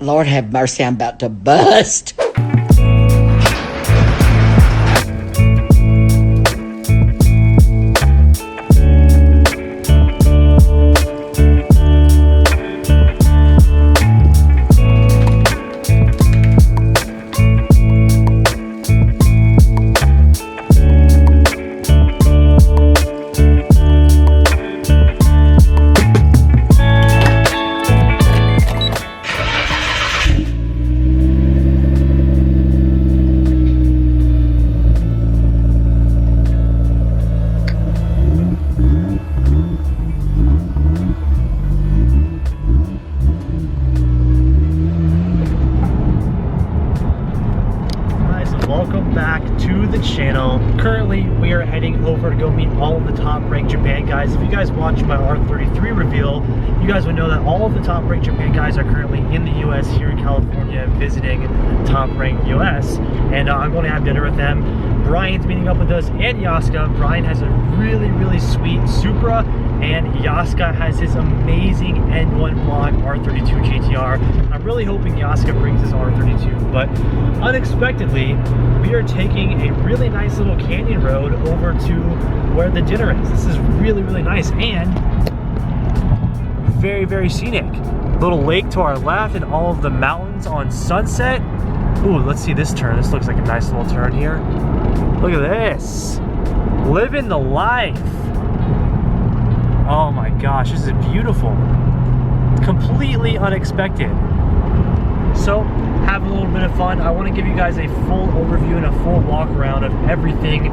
Lord have mercy, I'm about to bust. Channel. Currently, we are heading over to go meet all of the top-ranked Japan guys. If you guys watched my R33 reveal, you guys would know that all of the top-ranked Japan guys are currently in the U.S. here in California visiting top-ranked U.S. And I'm going to have dinner with them. Brian's meeting up with us and Yaska. Brian has a really sweet Supra, and Yaska has his amazing N1 block R32 GTR. I'm really hoping Yaska brings his R32, but unexpectedly, we are taking a really nice little canyon road over to where the dinner is. This is really nice and very scenic. Little lake to our left and all of the mountains on Sunset. Ooh, let's see this turn. This looks like a nice little turn here. Look at this. Living the life. Oh my gosh, this is beautiful. Completely unexpected. So, have a little bit of fun. I want to give you guys a full overview and a full walk around of everything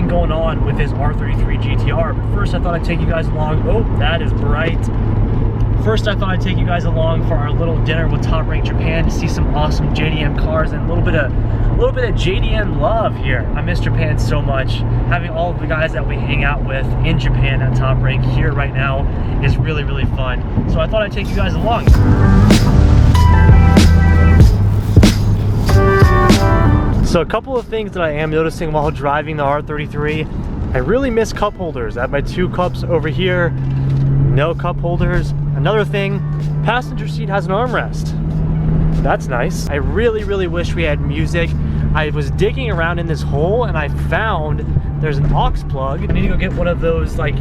going on with this R33 GTR. But first, I thought I'd take you guys along. Oh, that is bright. First, I thought I'd take you guys along for our little dinner with Top Rank Japan to see some awesome JDM cars and a little bit of JDM love here. I miss Japan so much. Having all of the guys that we hang out with in Japan at Top Rank here right now is really fun. So I thought I'd take you guys along. So a couple of things that I am noticing while driving the R33. I really miss cup holders. I have my 2 cups over here. No cup holders. Another thing, passenger seat has an armrest. That's nice. I really wish we had music. I was digging around in this hole and I found there's an aux plug. I need to go get one of those like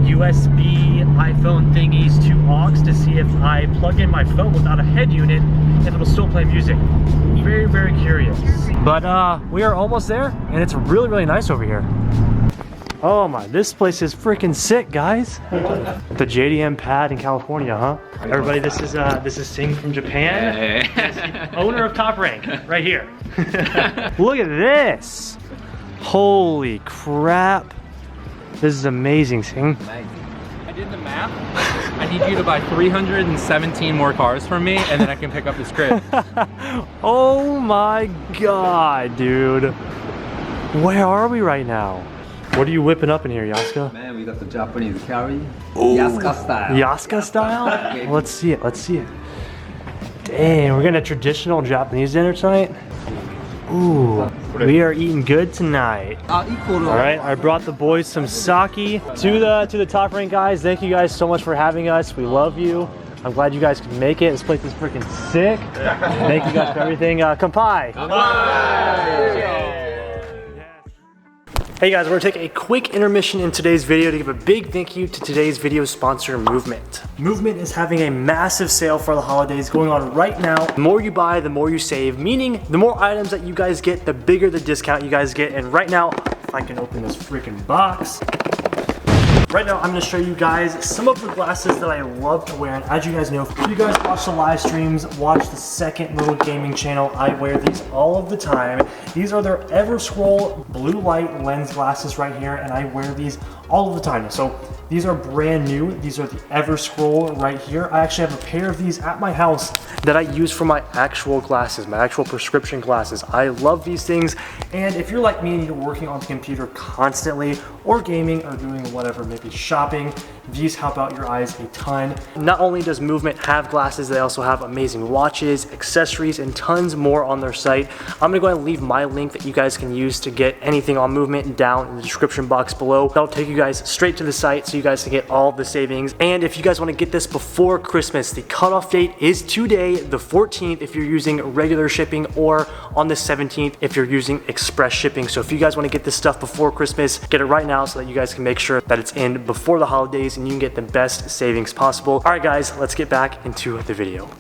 USB iPhone thingies to aux to see if I plug in my phone without a head unit, if it'll still play music. Very curious. But we are almost there and it's really nice over here. Oh my, this place is freaking sick, guys. The JDM pad in California, huh? Everybody, this is Sing from Japan. Hey. Owner of Top Rank, right here. Look at this. Holy crap. This is amazing, Sing. Nice. I did the math. I need you to buy 317 more cars from me, and then I can pick up this crib. Oh my god, dude. Where are we right now? What are you whipping up in here, Yaska? Man, we got the Japanese carry. Ooh. Yaska style. Yaska style? Okay. Let's see it. Dang, we're getting a traditional Japanese dinner tonight? Ooh, we are eating good tonight. Alright, I brought the boys some sake. To the Top Rank guys, thank you guys so much for having us. We love you. I'm glad you guys could make it. This place is freaking sick. Thank you guys for everything. Kanpai! Kanpai! Hey guys, we're gonna take a quick intermission in today's video to give a big thank you to today's video sponsor, Movement. Movement is having a massive sale for the holidays going on right now. The more you buy, the more you save, meaning the more items that you guys get, the bigger the discount you guys get. And right now, if I can open this freaking box, right now I'm gonna show you guys some of the glasses that I love to wear. And as you guys know, if you guys watch the live streams, watch the second little gaming channel, I wear these all of the time. These are their Everscroll blue light lens glasses right here, and I wear these all of the time. So these are brand new. These are the Everscroll right here. I actually have a pair of these at my house that I use for my actual glasses, my actual prescription glasses. I love these things. And if you're like me and you're working on the computer constantly or gaming or doing whatever, maybe shopping, these help out your eyes a ton. Not only does Movement have glasses, they also have amazing watches, accessories, and tons more on their site. I'm gonna go ahead and leave my link that you guys can use to get anything on Movement down in the description box below. That'll take you guys straight to the site so you guys can get all the savings. And if you guys want to get this before Christmas, the cutoff date is today, the 14th, if you're using regular shipping, or on the 17th if you're using express shipping. So if you guys want to get this stuff before Christmas, get it right now so that you guys can make sure that it's in before the holidays and you can get the best savings possible. All right guys, let's get back into the video.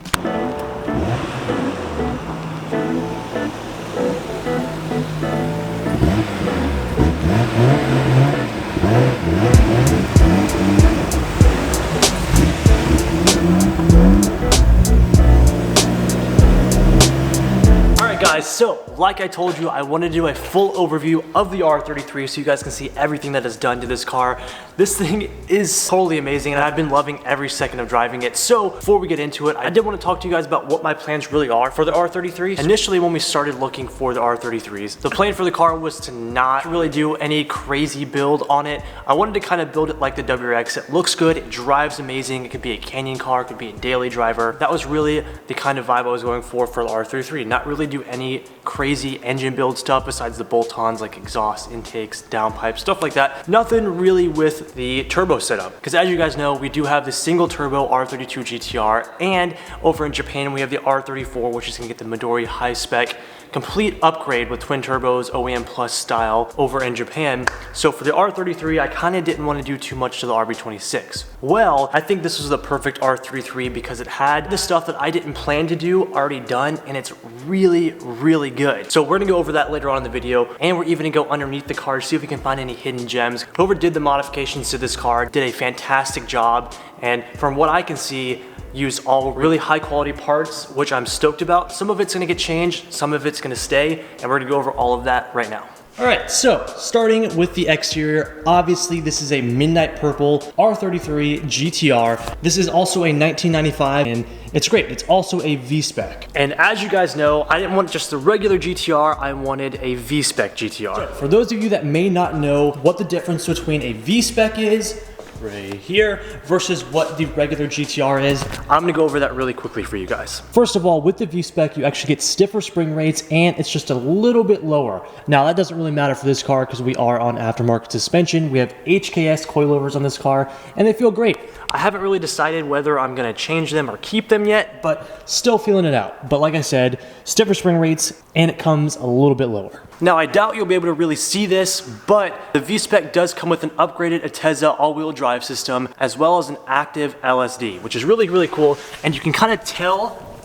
Guys, so like I told you, I wanted to do a full overview of the R33 so you guys can see everything that is done to this car. This thing is totally amazing and I've been loving every second of driving it. So before we get into it, I did want to talk to you guys about what my plans really are for the R33. Initially, when we started looking for the R33s, the plan for the car was to not really do any crazy build on it. I wanted to kind of build it like the WRX. It looks good, it drives amazing, it could be a canyon car, it could be a daily driver. That was really the kind of vibe I was going for the R33. Not really do any crazy engine build stuff besides the bolt-ons like exhaust, intakes, downpipe, stuff like that. Nothing really with the turbo setup. Because as you guys know, we do have the single turbo R32 GTR, and over in Japan we have the R34, which is gonna get the Midori high spec complete upgrade with twin turbos, OEM Plus style over in Japan. So for the R33, I kind of didn't want to do too much to the RB26. Well, I think this was the perfect R33 because it had the stuff that I didn't plan to do already done, and it's really, really good. So we're gonna go over that later on in the video, and we're even gonna go underneath the car, see if we can find any hidden gems. Whoever did the modifications to this car did a fantastic job, and from what I can see, use all really high quality parts, which I'm stoked about. Some of it's gonna get changed, some of it's gonna stay, and we're gonna go over all of that right now. All right, so starting with the exterior, obviously this is a midnight purple R33 GTR. This is also a 1995, and it's great. It's also a V-Spec. And as you guys know, I didn't want just the regular GTR, I wanted a V-Spec GTR. So for those of you that may not know what the difference between a V-Spec is, right here, versus what the regular GTR is, I'm gonna go over that really quickly for you guys. First of all, with the V-Spec, you actually get stiffer spring rates and it's just a little bit lower. Now that doesn't really matter for this car because we are on aftermarket suspension. We have HKS coilovers on this car and they feel great. I haven't really decided whether I'm gonna change them or keep them yet, but still feeling it out. But like I said, stiffer spring rates and it comes a little bit lower. Now I doubt you'll be able to really see this, but the V-Spec does come with an upgraded Ateza all-wheel drive system as well as an active LSD, which is really, really cool. And you can kind of tell,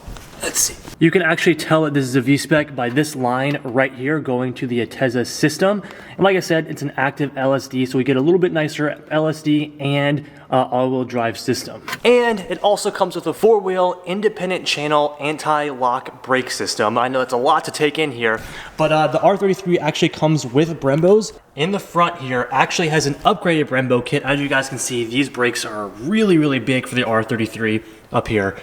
let's see. You can actually tell that this is a V-Spec by this line right here going to the Ateza system. And like I said, it's an active LSD, so we get a little bit nicer LSD and all-wheel drive system. And it also comes with a four-wheel independent channel anti-lock brake system. I know that's a lot to take in here, but the R33 actually comes with Brembos. In the front here, actually has an upgraded Brembo kit. As you guys can see, these brakes are really, really big for the R33 up here.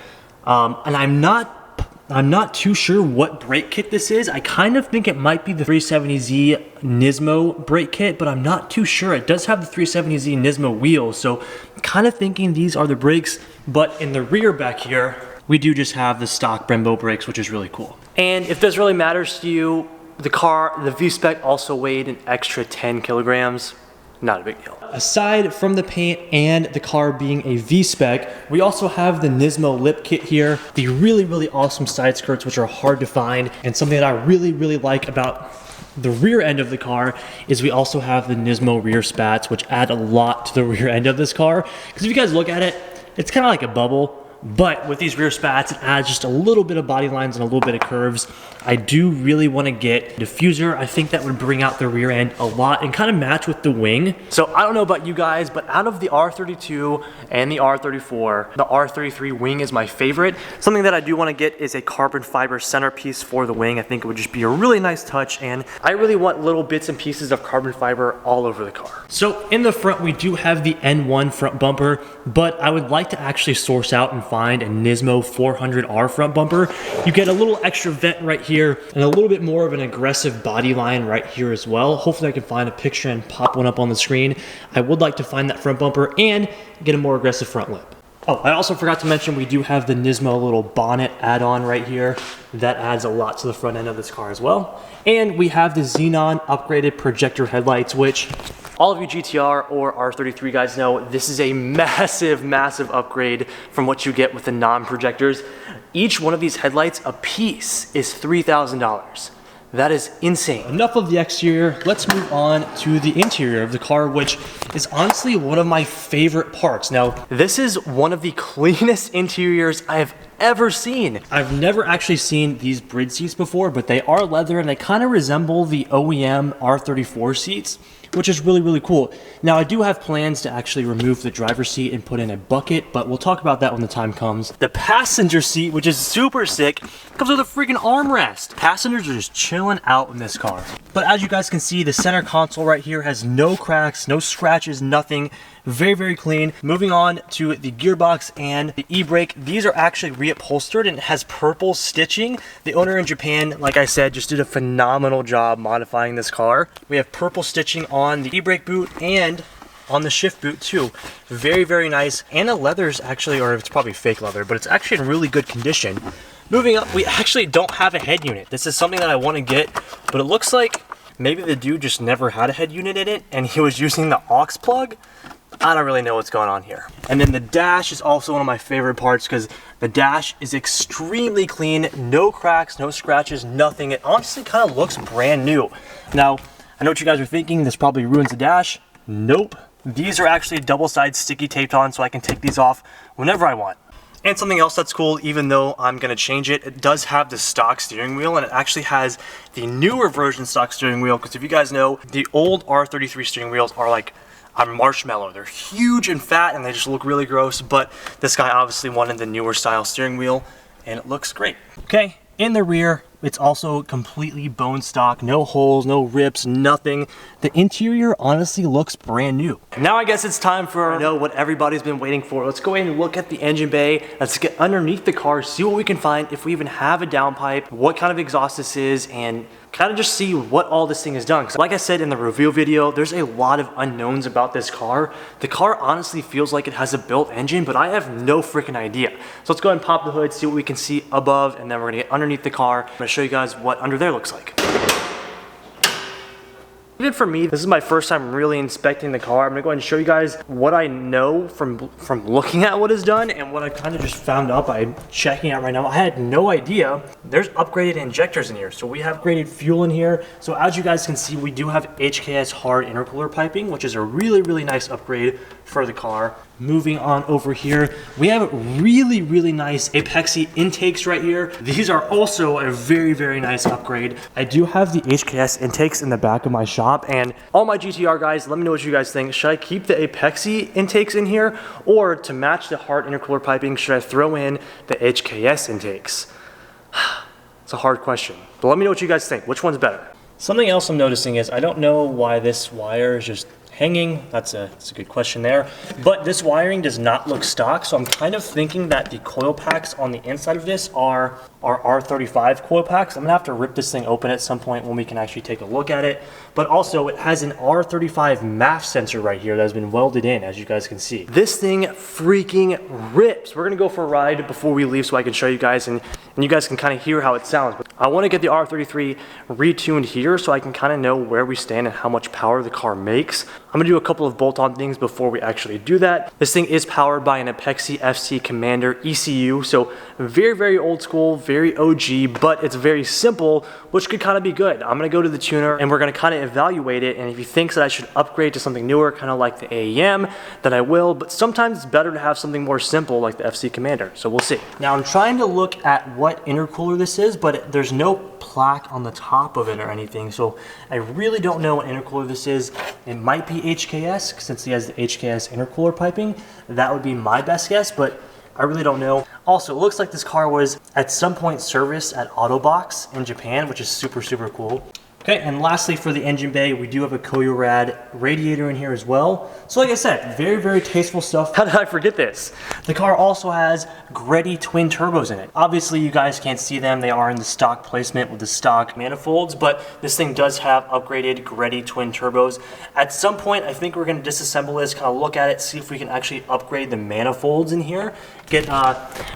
And I'm not too sure what brake kit this is. I kind of think it might be the 370Z Nismo brake kit, but I'm not too sure. It does have the 370Z Nismo wheels, so I'm kind of thinking these are the brakes, but in the rear back here, we do just have the stock Brembo brakes, which is really cool. And if this really matters to you, the V-Spec also weighed an extra 10 kilograms. Not a big deal. Aside from the paint and the car being a V-Spec, we also have the Nismo lip kit here. The really, really awesome side skirts, which are hard to find. And something that I really, really like about the rear end of the car is we also have the Nismo rear spats, which add a lot to the rear end of this car. Because if you guys look at it, it's kind of like a bubble. But with these rear spats, it adds just a little bit of body lines and a little bit of curves. I do really want to get a diffuser. I think that would bring out the rear end a lot and kind of match with the wing. So I don't know about you guys, but out of the R32 and the R34, the R33 wing is my favorite. Something that I do want to get is a carbon fiber centerpiece for the wing. I think it would just be a really nice touch, and I really want little bits and pieces of carbon fiber all over the car. So in the front, we do have the N1 front bumper, but I would like to actually source out and find a Nismo 400R front bumper. You get a little extra vent right here and a little bit more of an aggressive body line right here as well. Hopefully I can find a picture and pop one up on the screen. I would like to find that front bumper and get a more aggressive front lip. Oh, I also forgot to mention we do have the Nismo little bonnet add-on right here. That adds a lot to the front end of this car as well. And we have the Xenon upgraded projector headlights, which All of you GTR or R33 guys know this is a massive, massive upgrade from what you get with the non-projectors. Each one of these headlights a piece is $3,000. That is insane. Enough of the exterior, let's move on to the interior of the car, which is honestly one of my favorite parts. Now, this is one of the cleanest interiors I have ever seen. I've never actually seen these bridge seats before, but they are leather and they kind of resemble the OEM R34 seats, which is really, really cool. Now, I do have plans to actually remove the driver's seat and put in a bucket, but we'll talk about that when the time comes. The passenger seat, which is super sick, comes with a freaking armrest. Passengers are just chilling out in this car. But as you guys can see, the center console right here has no cracks, no scratches, nothing. Very, very clean. Moving on to the gearbox and the e-brake. These are actually reupholstered and it has purple stitching. The owner in Japan, like I said, just did a phenomenal job modifying this car. We have purple stitching on the e-brake boot and on the shift boot too. Very, very nice. And the leather's actually, or it's probably fake leather, but it's actually in really good condition. Moving up, we actually don't have a head unit. This is something that I want to get, but it looks like maybe the dude just never had a head unit in it and he was using the aux plug. I don't really know what's going on here. And then the dash is also one of my favorite parts because the dash is extremely clean, no cracks, no scratches, nothing. It honestly kind of looks brand new. Now, I know what you guys are thinking, this probably ruins the dash. Nope. These are actually double-sided sticky taped on so I can take these off whenever I want. And something else that's cool, even though I'm gonna change it, it does have the stock steering wheel and it actually has the newer version stock steering wheel because if you guys know, the old R33 steering wheels are like marshmallow. They're huge and fat and they just look really gross, but this guy obviously wanted the newer style steering wheel and it looks great. Okay, in the rear, it's also completely bone stock, no holes, no rips, nothing. The interior honestly looks brand new. Now I guess it's time for what everybody's been waiting for. Let's go ahead and look at the engine bay. Let's get underneath the car, see what we can find, if we even have a downpipe, what kind of exhaust this is, and kind of just see what all this thing has done. Like I said in the review video, there's a lot of unknowns about this car. The car honestly feels like it has a built engine, but I have no freaking idea. So let's go ahead and pop the hood, see what we can see above, and then we're gonna get underneath the car. I'm gonna show you guys what under there looks like. Even for me, this is my first time really inspecting the car. I'm gonna go ahead and show you guys what I know from looking at what is done and what I kind of just found out by checking out right now. I had no idea there's upgraded injectors in here. So we have upgraded fuel in here. So as you guys can see, we do have HKS hard intercooler piping, which is a really, really nice upgrade for the car. Moving on over here, we have really, really nice Apexi intakes right here. These are also a very, very nice upgrade. I do have the HKS intakes in the back of my shop, and all my GTR guys, let me know what you guys think. Should I keep the Apexi intakes in here, or to match the hard intercooler piping, should I throw in the HKS intakes? It's a hard question, but let me know what you guys think. Which one's better? Something else I'm noticing is I don't know why this wire is just hanging. That's a good question there. But this wiring does not look stock, so I'm kind of thinking that the coil packs on the inside of this are R35 coil packs. I'm gonna have to rip this thing open at some point when we can actually take a look at it. But also it has an R35 MAF sensor right here that has been welded in, as you guys can see. This thing freaking rips. We're gonna go for a ride before we leave so I can show you guys and you guys can kind of hear how it sounds. But I wanna get the R33 retuned here so I can kind of know where we stand and how much power the car makes. I'm gonna do a couple of bolt-on things before we actually do that. This thing is powered by an Apexi FC Commander ECU, so very, very old school, very OG, but it's very simple, which could kind of be good. I'm gonna go to the tuner and we're gonna kind of evaluate it, and if he thinks that I should upgrade to something newer, kind of like the AEM, then I will, but sometimes it's better to have something more simple like the FC Commander, so we'll see. Now I'm trying to look at what intercooler this is, but there's no plaque on the top of it or anything, so I really don't know what intercooler this is. It might be HKS, since he has the HKS intercooler piping. That would be my best guess, but I really don't know. Also, it looks like this car was at some point serviced at Autobox in Japan, which is super, super cool. Okay, and lastly for the engine bay, we do have a Koyorad radiator in here as well. So like I said, very, very tasteful stuff. How did I forget this? The car also has Greddy twin turbos in it. Obviously you guys can't see them. They are in the stock placement with the stock manifolds, but this thing does have upgraded Greddy twin turbos. At some point, I think we're gonna disassemble this, kind of look at it, see if we can actually upgrade the manifolds in here. Get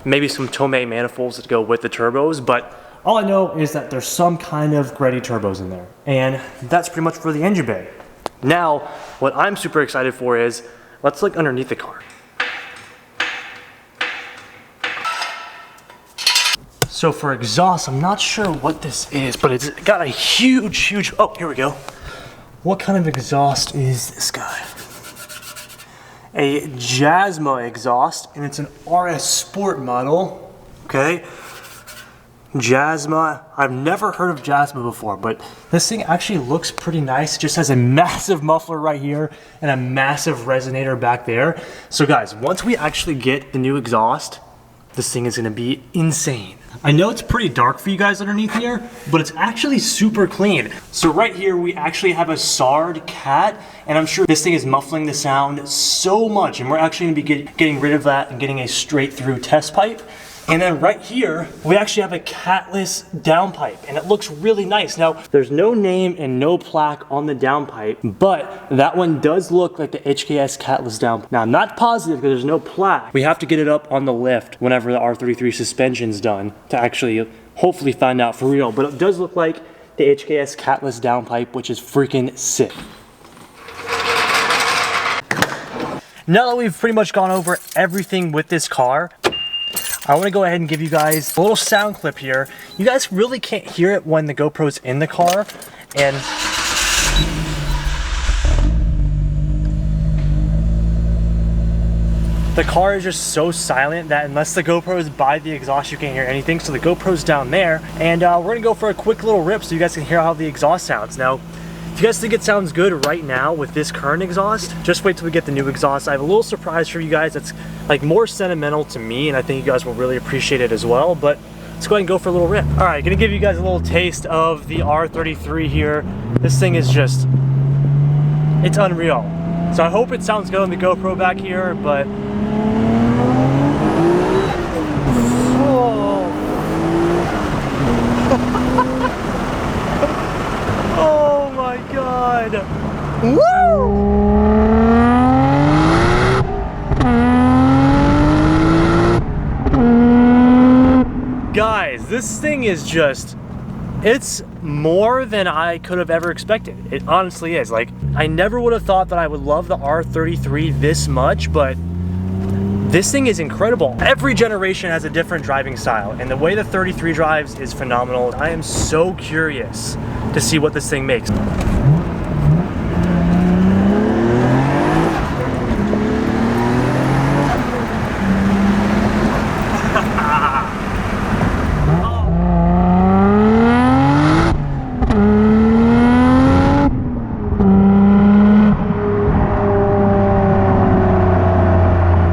maybe some Tomei manifolds to go with the turbos, but all I know is that there's some kind of Greddy turbos in there. And that's pretty much for the engine bay. Now, what I'm super excited for is, let's look underneath the car. So for exhaust, I'm not sure what this is, but it's got a huge, oh, here we go. What kind of exhaust is this guy? A Jasma exhaust, and it's an RS Sport model, okay? Jasma, I've never heard of Jasma before, but this thing actually looks pretty nice. It just has a massive muffler right here and a massive resonator back there. So guys, once we actually get the new exhaust, this thing is gonna be insane. I know it's pretty dark for you guys underneath here, but it's actually super clean. So right here, we actually have a SARD cat, and I'm sure this thing is muffling the sound so much, and we're actually gonna be getting rid of that and getting a straight through test pipe. And then right here, we actually have a Catless downpipe, and it looks really nice. Now, there's no name and no plaque on the downpipe, but that one does look like the HKS Catless downpipe. Now, I'm not positive because there's no plaque. We have to get it up on the lift whenever the R33 suspension's done to actually hopefully find out for real. But it does look like the HKS Catless downpipe, which is freaking sick. Now that we've pretty much gone over everything with this car, I want to go ahead and give you guys a little sound clip here. You guys really can't hear it when the GoPro's in the car, and the car is just so silent that unless the GoPro is by the exhaust, you can't hear anything. So the GoPro's down there, and we're gonna go for a quick little rip so you guys can hear how the exhaust sounds. Now, if you guys think it sounds good right now with this current exhaust, just wait till we get the new exhaust. I have a little surprise for you guys that's like more sentimental to me, and I think you guys will really appreciate it as well, but let's go ahead and go for a little rip. All right, gonna give you guys a little taste of the R33 here. This thing is just, it's unreal. So I hope it sounds good on the GoPro back here, but oh my God. Woo! Guys, this thing is just, it's more than I could have ever expected. It honestly is. Like, I never would have thought that I would love the R33 this much, but this thing is incredible. Every generation has a different driving style, and the way the 33 drives is phenomenal. I am so curious to see what this thing makes.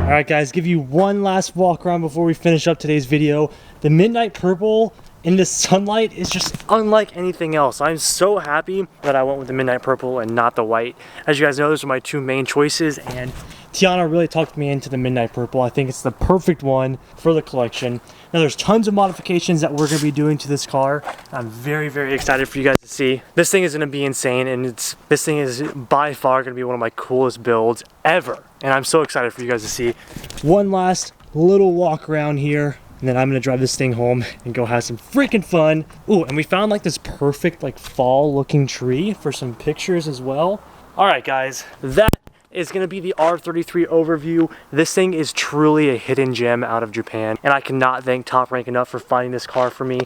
All right, guys, give you one last walk around before we finish up today's video. The midnight purple in the sunlight is just unlike anything else. I'm so happy that I went with the midnight purple and not the white. As you guys know, those are my two main choices, and Tiana really talked me into the midnight purple. I think it's the perfect one for the collection. Now, there's tons of modifications that we're going to be doing to this car. I'm very, very excited for you guys to see. This thing is going to be insane, and this thing is by far going to be one of my coolest builds ever. And I'm so excited for you guys to see. One last little walk around here, and then I'm gonna drive this thing home and go have some freaking fun. Ooh, and we found like this perfect like fall looking tree for some pictures as well. All right, guys, that is gonna be the R33 overview. This thing is truly a hidden gem out of Japan, and I cannot thank Top Rank enough for finding this car for me.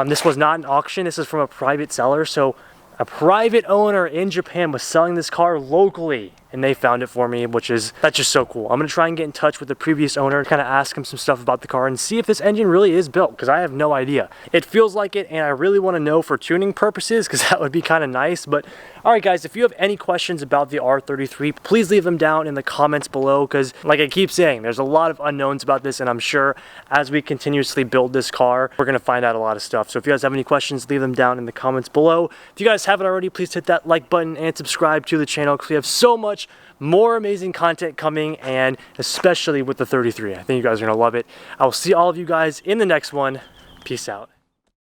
This was not an auction. This is from a private seller, so a private owner in Japan was selling this car locally, and they found it for me, that's just so cool. I'm gonna try and get in touch with the previous owner, kind of ask him some stuff about the car and see if this engine really is built, because I have no idea. It feels like it, and I really want to know for tuning purposes, because that would be kind of nice. But all right, guys, if you have any questions about the R33, please leave them down in the comments below, because like I keep saying, there's a lot of unknowns about this, and I'm sure as we continuously build this car, we're gonna find out a lot of stuff. So if you guys have any questions, leave them down in the comments below. If you guys haven't already, please hit that like button and subscribe to the channel, because we have so much more amazing content coming, and especially with the 33. I think you guys are gonna love it. I will see all of you guys in the next one. Peace out.